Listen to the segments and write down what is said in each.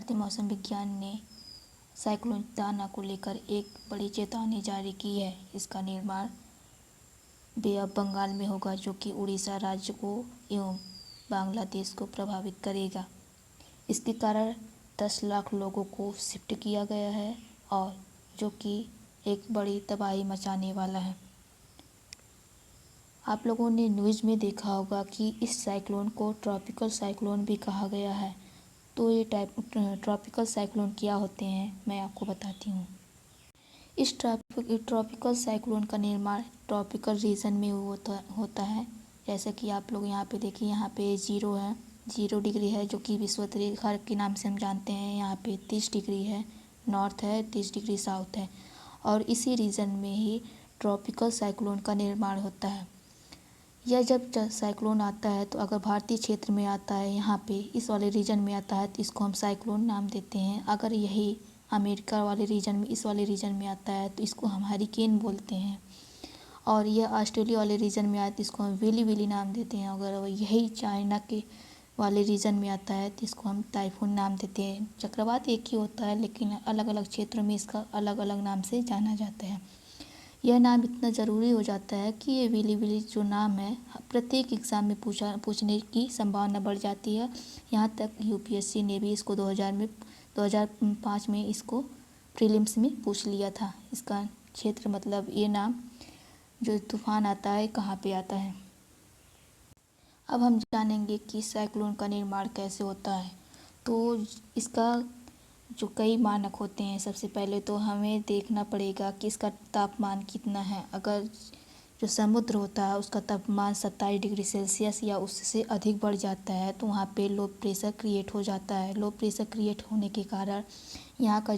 भारतीय मौसम विज्ञान ने साइक्लोन दाना को लेकर एक बड़ी चेतावनी जारी की है। इसका निर्माण बे ऑफ बंगाल में होगा, जो कि उड़ीसा राज्य को एवं बांग्लादेश को प्रभावित करेगा। इसके कारण 10 लाख लोगों को शिफ्ट किया गया है और जो कि एक बड़ी तबाही मचाने वाला है। आप लोगों ने न्यूज़ में देखा होगा कि इस साइक्लोन को ट्रॉपिकल साइक्लोन भी कहा गया है। तो ये ट्रॉपिकल साइक्लोन क्या होते हैं, मैं आपको बताती हूँ। इस ट्रॉपिकल साइक्लोन का निर्माण ट्रॉपिकल रीजन में होता है। जैसे कि आप लोग यहाँ पे देखिए, यहाँ पे 0 है, 0 डिग्री है, जो कि विषुवत रेखा के नाम से हम जानते हैं। यहाँ पे 30 डिग्री है नॉर्थ है, 30 डिग्री साउथ है, और इसी रीजन में ही ट्रॉपिकल साइक्लोन का निर्माण होता है। यह जब साइक्लोन आता है तो अगर भारतीय क्षेत्र में आता है, यहाँ पे इस वाले रीजन में आता है, तो इसको हम साइक्लोन नाम देते हैं। अगर यही अमेरिका वाले रीजन में, इस वाले रीजन में आता है, तो इसको हम हरिकेन बोलते हैं। और यह ऑस्ट्रेलिया वाले रीजन में आता है तो इसको हम विली विली नाम देते हैं। अगर यही चाइना के वाले रीजन में आता है तो इसको हम टाइफून नाम देते हैं। चक्रवात एक ही होता है, लेकिन अलग अलग क्षेत्रों में इसका अलग अलग नाम से जाना जाता है। यह नाम इतना ज़रूरी हो जाता है कि ये विली विली जो नाम है, प्रत्येक एग्ज़ाम में पूछने की संभावना बढ़ जाती है। यहाँ तक यूपीएससी ने भी इसको 2005 में इसको प्रीलिम्स में पूछ लिया था। इसका क्षेत्र मतलब ये नाम जो तूफान आता है कहाँ पे आता है। अब हम जानेंगे कि साइक्लोन का निर्माण कैसे होता है। तो इसका जो कई मानक होते हैं। सबसे पहले तो हमें देखना पड़ेगा कि इसका तापमान कितना है। अगर जो समुद्र होता है उसका तापमान 27 डिग्री सेल्सियस या उससे अधिक बढ़ जाता है तो वहाँ पे लो प्रेशर क्रिएट हो जाता है। लो प्रेशर क्रिएट होने के कारण यहाँ का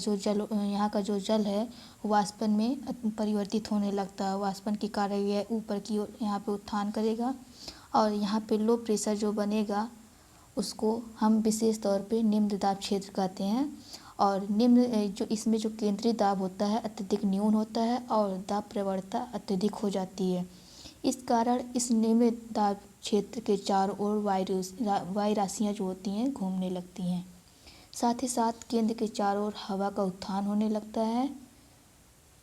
जो जल है वाष्पन में परिवर्तित होने लगता है। वाष्पन के कारण यह ऊपर की ओर यहाँ पे उत्थान करेगा और यहाँ पे लो प्रेशर जो बनेगा उसको हम विशेष तौर पे निम्न दाब क्षेत्र कहते हैं। और जो इसमें जो केंद्रीय दाब होता है अत्यधिक न्यून होता है और दाब प्रवणता अत्यधिक हो जाती है। इस कारण इस निम्न दाब क्षेत्र के चारों ओर वायु राशियाँ जो होती हैं घूमने लगती हैं। साथ ही साथ केंद्र के चारों ओर हवा का उत्थान होने लगता है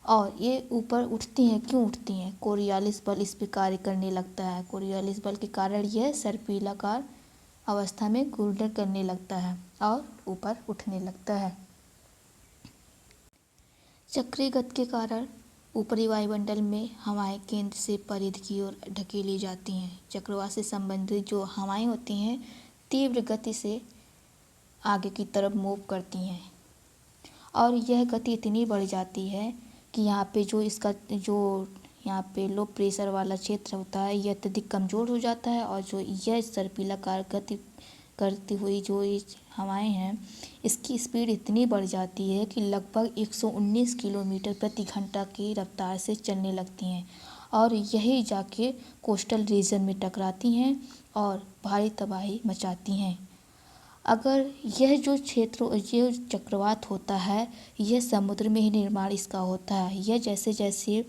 और ये ऊपर उठती हैं। क्यों उठती हैं? कोरियालिस बल इस पर कार्य करने लगता है। कोरियालिस बल के कारण यह सर्पिलाकार अवस्था में घूर्णन करने लगता है और ऊपर उठने लगता है। चक्रीय गति के कारण ऊपरी वायुमंडल में हवाएं केंद्र से परिधि की ओर ढकेली जाती हैं। चक्रवात से संबंधित जो हवाएं होती हैं तीव्र गति से आगे की तरफ मूव करती हैं और यह गति इतनी बढ़ जाती है कि यहाँ पे लो प्रेशर वाला क्षेत्र होता है यह अत्यधिक कमज़ोर हो जाता है और जो यह सर्पिलाकार गति करती हुई जो हवाएं हैं इसकी स्पीड इतनी बढ़ जाती है कि लगभग 119 किलोमीटर प्रति घंटा की रफ्तार से चलने लगती हैं और यही जाके कोस्टल रीजन में टकराती हैं और भारी तबाही मचाती हैं। अगर ये चक्रवात होता है यह समुद्र में ही निर्माण इसका होता है। यह जैसे जैसे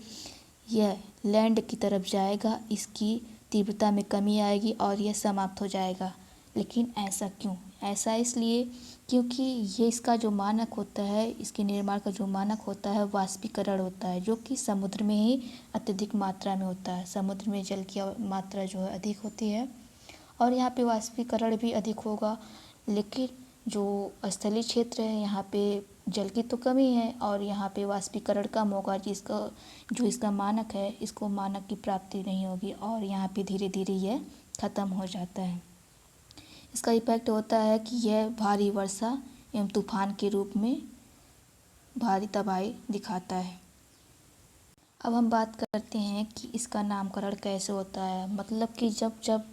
यह लैंड की तरफ जाएगा इसकी तीव्रता में कमी आएगी और यह समाप्त हो जाएगा। लेकिन ऐसा क्यों? ऐसा इसलिए क्योंकि ये इसका जो मानक होता है, इसके निर्माण का जो मानक होता है वाष्पीकरण होता है, जो कि समुद्र में ही अत्यधिक मात्रा में होता है। समुद्र में जल की मात्रा जो है अधिक होती है और यहाँ पे वाष्पीकरण भी अधिक होगा। लेकिन जो स्थलीय क्षेत्र है यहाँ पे जल की तो कमी है और यहाँ पे वाष्पीकरण कम होगा, इसका मानक है इसको मानक की प्राप्ति नहीं होगी और यहाँ पे धीरे धीरे यह ख़त्म हो जाता है। इसका इफेक्ट होता है कि यह भारी वर्षा एवं तूफान के रूप में भारी तबाही दिखाता है। अब हम बात करते हैं कि इसका नामकरण कैसे होता है। मतलब कि जब जब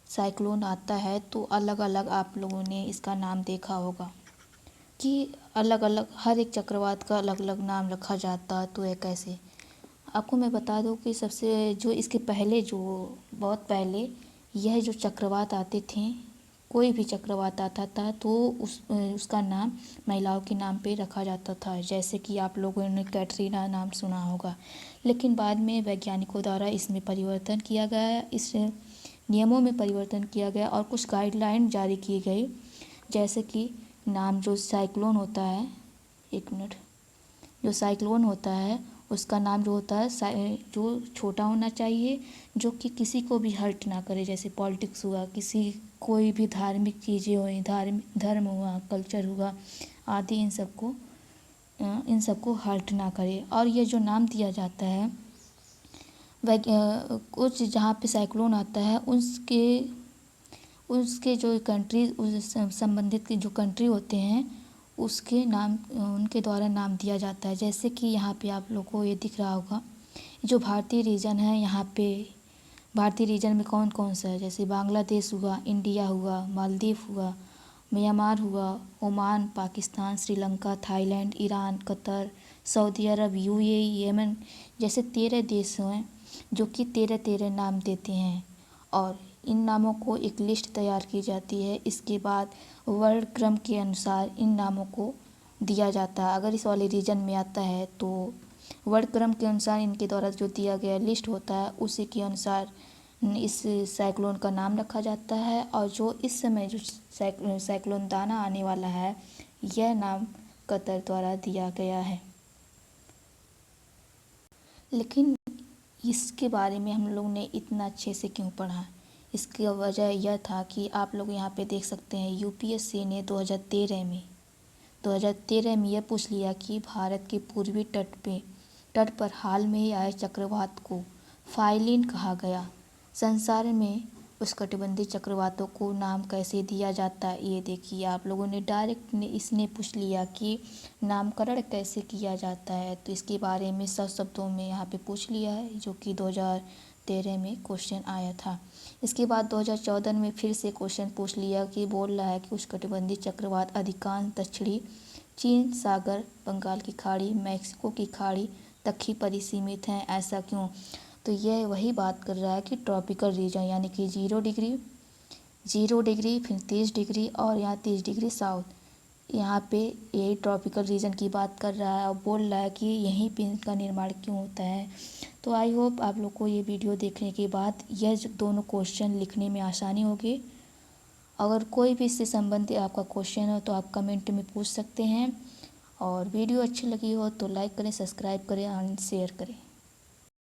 साइक्लोन आता है तो अलग अलग आप लोगों ने इसका नाम देखा होगा कि अलग अलग हर एक चक्रवात का अलग अलग नाम रखा जाता है। तो यह कैसे, आपको मैं बता दूं कि सबसे जो इसके पहले बहुत पहले यह जो चक्रवात आते थे, कोई भी चक्रवात आता था तो उसका नाम महिलाओं के नाम पे रखा जाता था। जैसे कि आप लोगों ने कैटरीना नाम सुना होगा। लेकिन बाद में वैज्ञानिकों द्वारा इसमें परिवर्तन किया गया, इस नियमों में परिवर्तन किया गया और कुछ गाइडलाइन जारी की गई। जैसे कि नाम जो साइक्लोन होता है, एक मिनट, जो साइक्लोन होता है उसका नाम जो होता है जो छोटा होना चाहिए, जो कि किसी को भी हर्ट ना करे, जैसे पॉलिटिक्स हुआ, किसी कोई भी धार्मिक चीज़ें हुई, धर्म हुआ, कल्चर हुआ आदि, इन सबको हर्ट ना करे। और ये जो नाम दिया जाता है कुछ जहाँ पे साइक्लोन आता है उसके जो कंट्री, उस संबंधित के जो कंट्री होते हैं उसके नाम, उनके द्वारा नाम दिया जाता है। जैसे कि यहाँ पे आप लोगों को ये दिख रहा होगा, जो भारतीय रीजन है, यहाँ पे भारतीय रीजन में कौन कौन सा है, जैसे बांग्लादेश हुआ, इंडिया हुआ, मालदीव हुआ, म्यांमार हुआ, Oman, Pakistan, Sri Lanka, Thailand, Iran, Qatar, Saudi Arabia, UAE, Yemen जैसे 13 देश हैं जो कि 13 नाम देते हैं। और इन नामों को एक लिस्ट तैयार की जाती है। इसके बाद वर्ड क्रम के अनुसार इन नामों को दिया जाता है। अगर इस वाले रीजन में आता है तो वर्ड क्रम के अनुसार इनके द्वारा जो दिया गया लिस्ट होता है उसी के अनुसार इस साइक्लोन का नाम रखा जाता है। और जो इस समय जो साइक्लोन दाना आने वाला है, यह नाम कतर द्वारा दिया गया है। लेकिन इसके बारे में हम लोग ने इतना अच्छे से क्यों पढ़ा, इसकी वजह यह था कि आप लोग यहाँ पे देख सकते हैं यूपीएससी ने 2013 में यह पूछ लिया कि भारत के पूर्वी तट पर हाल में ही आए चक्रवात को फाइलिन कहा गया। संसार में उष्णकटिबंधीय चक्रवातों को नाम कैसे दिया जाता है, ये देखिए आप लोगों ने डायरेक्ट इसने पूछ लिया कि नामकरण कैसे किया जाता है। तो इसके बारे में 100 शब्दों में यहाँ पे पूछ लिया है, जो कि 2013 में क्वेश्चन आया था। इसके बाद 2014 में फिर से क्वेश्चन पूछ लिया कि बोल रहा है कि उष्णकटिबंधीय चक्रवात अधिकांश दक्षिणी चीन सागर, बंगाल की खाड़ी, मैक्सिको की खाड़ी तक ही परिसीमित हैं, ऐसा क्यों। तो यह वही बात कर रहा है कि ट्रॉपिकल रीजन, यानी कि 0 डिग्री, फिर 30 डिग्री और यहाँ 30 डिग्री साउथ, यहाँ पे यही ट्रॉपिकल रीजन की बात कर रहा है और बोल रहा है कि यहीं पे इनका निर्माण क्यों होता है। तो आई होप आप लोग को ये वीडियो देखने के बाद यह दोनों क्वेश्चन लिखने में आसानी होगी। अगर कोई भी इससे संबंधित आपका क्वेश्चन हो तो आप कमेंट में पूछ सकते हैं। और वीडियो अच्छी लगी हो तो लाइक करें, सब्सक्राइब करें और शेयर करें।